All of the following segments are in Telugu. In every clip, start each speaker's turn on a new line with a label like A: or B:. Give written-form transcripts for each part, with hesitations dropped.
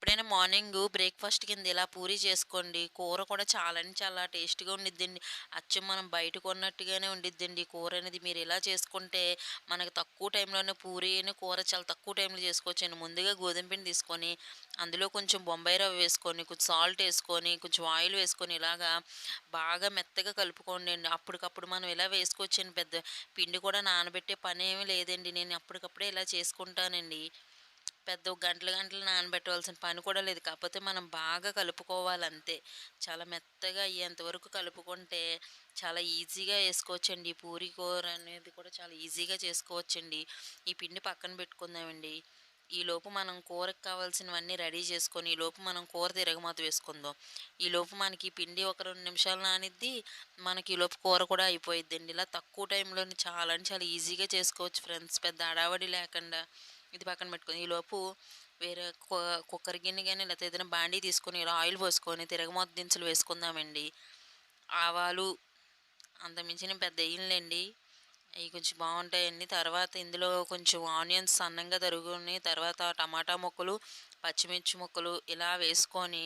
A: ఎప్పుడైనా మార్నింగు బ్రేక్‌ఫాస్ట్ కింద ఇలా పూరి చేసుకోండి. కూర కూడా చాలా అంటే చాలా టేస్ట్‌గా ఉండిద్దండి. అచ్చం మనం బయట కొన్నట్టుగానే ఉండిద్దండి కూరనేది. మీరు ఇలా చేసుకుంటే మనకు తక్కువ టైంలోనే పూరీను, కూర చాలా తక్కువ టైంలో చేసుకోవచ్చండి. ముందుగా గోధుమ పిండి తీసుకొని, అందులో కొంచెం బొంబాయి రవ్వ వేసుకొని, కొంచెం సాల్ట్ ఏసుకొని, కొంచెం ఆయిల్ వేసుకొని ఇలాగా బాగా మెత్తగా కలుపుకోండండి. అప్పటికప్పుడు మనం ఇలా వేసుకోవచ్చండి. పెద్ద పిండి కూడా నానబెట్టే పనేమీ లేదండి. నేను అప్పటికప్పుడే ఇలా చేసుకుంటానండి. పెద్ద గంటలు గంటలు నానబెట్టవలసిన పని కూడా లేదు. కాకపోతే మనం బాగా కలుపుకోవాలంతే. చాలా మెత్తగా అయ్యేంత వరకు కలుపుకుంటే చాలా ఈజీగా ఏసుకోవచ్చండి. ఈ పూరీ కూర అనేది కూడా చాలా ఈజీగా చేసుకోవచ్చండి. ఈ పిండి పక్కన పెట్టుకుందామండి. ఈలోపు మనం కూరకు కావాల్సినవన్నీ రెడీ చేసుకొని, ఈలోపు మనం కూర తిరగమాత వేసుకుందాం. ఈలోపు మనకి ఈ పిండి ఒక 2 నిమిషాలు నానిద్ది. మనకి ఈలోపు కూర కూడా అయిపోయిద్దండి. ఇలా తక్కువ టైంలోనే చాలా అంటే చాలా ఈజీగా చేసుకోవచ్చు ఫ్రెండ్స్. పెద్ద హడావిడి లేకుండా. ఇది పక్కన పెట్టుకొని ఈలోపు వేరే కుక్కర్ గిన్నె గాని లేకపోతే ఏదైనా బాండీ తీసుకొని ఇలా ఆయిల్ పోసుకొని తిరగమాత దినుసులు వేసుకుందామండి. ఆవాలు అంతకు మించి నేను పెద్ద ఎయ్యనులేండి. అయి కొంచెం బావుంటాయండి. తర్వాత ఇందులో కొంచెం ఆనియన్స్ సన్నంగా తరుగుకొని, తర్వాత టమాటా ముక్కలు, పచ్చిమిర్చి ముక్కలు ఇలా వేసుకొని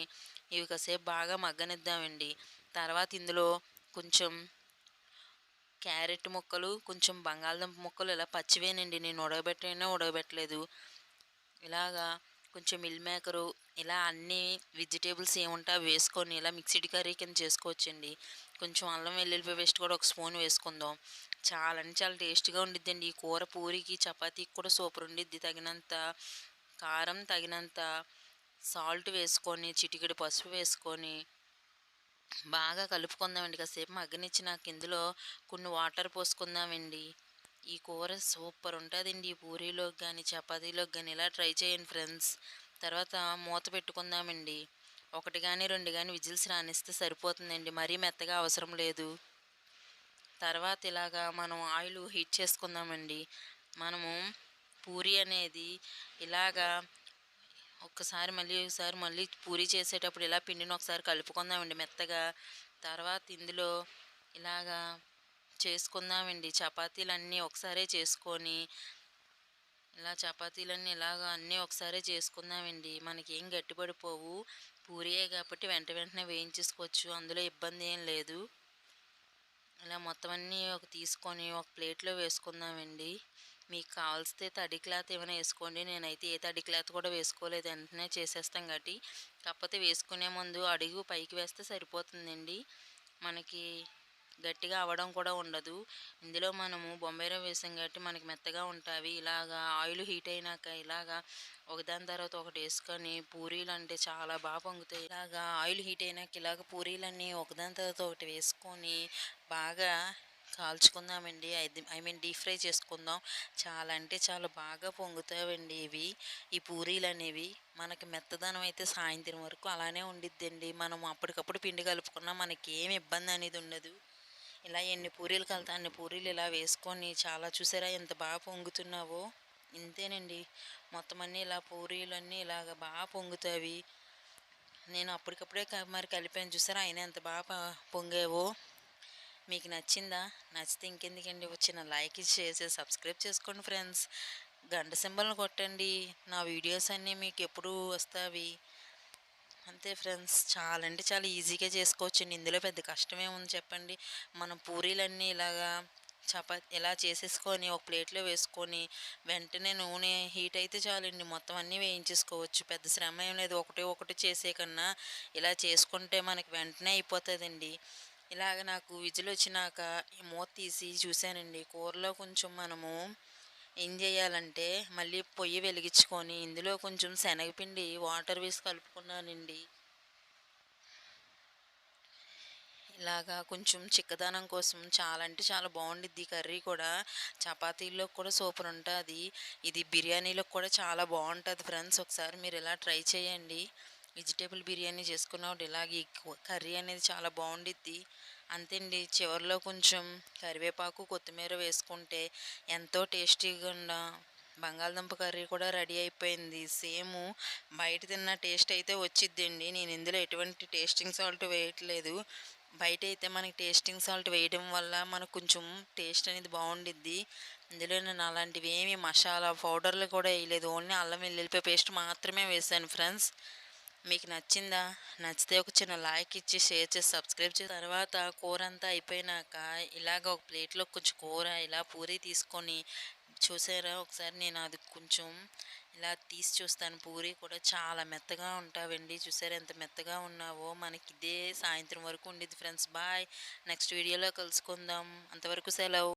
A: ఇవి కాసేపు బాగా మగ్గనిద్దామండి. తర్వాత ఇందులో కొంచెం క్యారెట్ ముక్కలు, కొంచెం బంగాళదుంప ముక్కలు ఇలా పచ్చివేనండి. నేను ఉడకబెట్టలేదు. ఇలాగా కొంచెం మిల్ మేకరు ఇలా అన్నీ వెజిటేబుల్స్ ఏముంటే అవి వేసుకొని ఇలా మిక్స్డ్ కర్రీ కింద చేసుకోవచ్చండి. కొంచెం అల్లం వెల్లుల్లిపాయ పేస్ట్ కూడా ఒక స్పూన్ వేసుకుందాం. చాలా అంటే చాలా టేస్ట్‌గా ఉండిద్దండి. ఈ కూర పూరికి, చపాతీకి కూడా సూపర్ ఉండిద్ది. తగినంత కారం, తగినంత సాల్ట్ వేసుకొని, చిటికెడు పసుపు వేసుకొని బాగా కలుపుకుందామండి. కాసేపు మగ్గనిచ్చినాక ఇందులో కొన్ని వాటర్ పోసుకుందామండి. ఈ కూర సూపర్ ఉంటదండి. ఈ పూరీలోకి గాని, చపాతీలోకి గాని ఇలా ట్రై చేయండి ఫ్రెండ్స్. తర్వాత మూత పెట్టుకుందామండి. 1 గాని, 2 గాని విజిల్స్ రానిస్తే సరిపోతుందండి. మరీ మెత్తగా అవసరం లేదు. తర్వాత ఇలాగా మనం ఆయిల్ హీట్ చేసుకుందామండి. మనము పూరి అనేది ఇలాగా ఒకసారి మళ్ళీ పూరి చేసేటప్పుడు ఇలా పిండిని ఒకసారి కలుపుకుందామండి మెత్తగా. తర్వాత ఇందులో ఇలాగా చేసుకుందామండి. చపాతీలన్నీ ఒకసారే చేసుకొని, ఇలా చపాతీలన్నీ ఇలాగ అన్నీ ఒకసారే చేసుకుందామండి. మనకేం గట్టిపడిపోవు. పూరియే కాబట్టి వెంటనే వేయించేసుకోవచ్చు. అందులో ఇబ్బంది ఏం లేదు. ఇలా మొత్తం అన్నీ తీసుకొని ఒక ప్లేట్‌లో వేసుకుందామండి. మీకు కావాల్సితే తడి క్లాత్ ఏమైనా ఏసుకోండి. నేనైతే ఏ తడి క్లాత్ కూడా వేసుకోలేదు. వెంటనే చేసేస్తాం కాబట్టి. కాకపోతే వేసుకునే ముందు అడుగు పైకి వేస్తే సరిపోతుందండి. మనకి గట్టిగా అవ్వడం కూడా ఉండదు. ఇందులో మనము బొంబాయి రవ్వ వేసాం కాబట్టి మనకి మెత్తగా ఉంటావి. ఇలాగా ఆయిల్ హీట్ అయినాక ఇలాగా ఒకదాని తర్వాత ఒకటి వేసుకొని పూరీలంటే చాలా పొంగుతాయి. ఇలాగా ఆయిల్ హీట్ అయినాక ఇలాగ పూరీలన్నీ ఒకదాని తర్వాత ఒకటి వేసుకొని బాగా కాల్చుకుందామండి. డీప్ ఫ్రై చేసుకుందాం. చాలా అంటే చాలా బాగా పొంగుతావండి ఇవి. ఈ పూరీలనేవి. మనకి మెత్తదనం అయితే సాయంత్రం వరకు అలానే ఉండిద్దండి. మనం అప్పటికప్పుడు పిండి కలుపుకున్నా మనకేమి ఇబ్బంది అనేది ఉండదు. ఇలా ఎన్ని పూరీలు కలితే అన్ని పూరీలు ఇలా వేసుకొని చాలా చూసారా ఎంత బాగా పొంగుతున్నావో. ఇంతేనండి. మొత్తం అన్నీ ఇలా పూరీలన్నీ ఇలాగ బాగా పొంగుతావి. నేను అప్పటికప్పుడే మరి కలిపాను చూసారా అయినా ఎంత బాగా పొంగావో. మీకు నచ్చిందా? నచ్చితే ఇంకెందుకండి వచ్చిన లైక్ చేసి సబ్స్క్రైబ్ చేసుకోండి ఫ్రెండ్స్. గంట సింబల్ని కొట్టండి. నా వీడియోస్ అన్నీ మీకు ఎప్పుడు వస్తావి. అంతే ఫ్రెండ్స్. చాలా అంటే చాలా ఈజీగా చేసుకోవచ్చండి. ఇందులో పెద్ద కష్టమేముంది చెప్పండి. మనం పూరీలన్నీ ఇలాగా ఇలా చేసేసుకొని ఒక ప్లేట్‌లో వేసుకొని వెంటనే నూనె హీట్ అయితే చాలండి. మొత్తం అన్నీ వేయించేసుకోవచ్చు. పెద్ద శ్రమ ఏం లేదు. ఒకటి ఒకటి చేసే కన్నా ఇలా చేసుకుంటే మనకి వెంటనే అయిపోతదండి. ఇలాగ నాకు విజిలొచ్చినాక ఈ మూత తీసి చూశానండి. కూరలో కొంచెం మనము ఏం చేయాలంటే మళ్ళీ పొయ్యి వెలిగించుకొని ఇందులో కొంచెం శనగపిండి వాటర్ వేసి కలుపుకున్నానండి. ఇలాగా కొంచెం చిక్కదనం కోసం చాలా అంటే చాలా బాగుండిద్ది కర్రీ కూడా. చపాతీల్లో కూడా సూపర్ ఉంటుంది. ఇది బిర్యానీలో కూడా చాలా బాగుంటుంది ఫ్రెండ్స్. ఒకసారి మీరు ఇలా ట్రై చేయండి. వెజిటేబుల్ బిర్యానీ చేసుకున్నప్పుడు ఇలాగ ఈ కర్రీ అనేది చాలా బాగుండిద్ది. అంతే అండి. చివరిలో కొంచెం కరివేపాకు కొత్తిమీర వేసుకుంటే ఎంతో టేస్టీగా ఉన్న బంగాళదుంప కర్రీ కూడా రెడీ అయిపోయింది. సేము బయట తిన్న టేస్ట్ అయితే వచ్చిద్దండి. నేను ఇందులో ఎటువంటి టేస్టింగ్ సాల్ట్ వేయట్లేదు. బయట అయితే మనకి టేస్టింగ్ సాల్ట్ వేయడం వల్ల మనకు కొంచెం టేస్ట్ అనేది బాగుండిద్ది. ఇందులో నేను అలాంటివి ఏమి మసాలా పౌడర్లు కూడా వేయలేదు. ఓన్లీ అల్లం వెల్లుల్లిపాయ పేస్ట్ మాత్రమే వేసాను ఫ్రెండ్స్. మీకు నచ్చిందా? నచ్చితే ఒక చిన్న లైక్ ఇచ్చి, షేర్ చేసి, సబ్స్క్రైబ్ చేసి తర్వాత కూర అంతా అయిపోయినాక ఇలాగ ఒక ప్లేట్‌లో కొంచెం కూర ఇలా పూరి తీసుకొని చూసారా ఒకసారి నేను అది కొంచెం ఇలా తీసి చూస్తాను. పూరి కూడా చాలా మెత్తగా ఉంటావండి. చూసారా ఎంత మెత్తగా ఉన్నావో. మనకి ఇదే సాయంత్రం వరకు ఉండిద్ది ఫ్రెండ్స్. బాయ్. నెక్స్ట్ వీడియోలో కలుసుకుందాం. అంతవరకు సెలవు.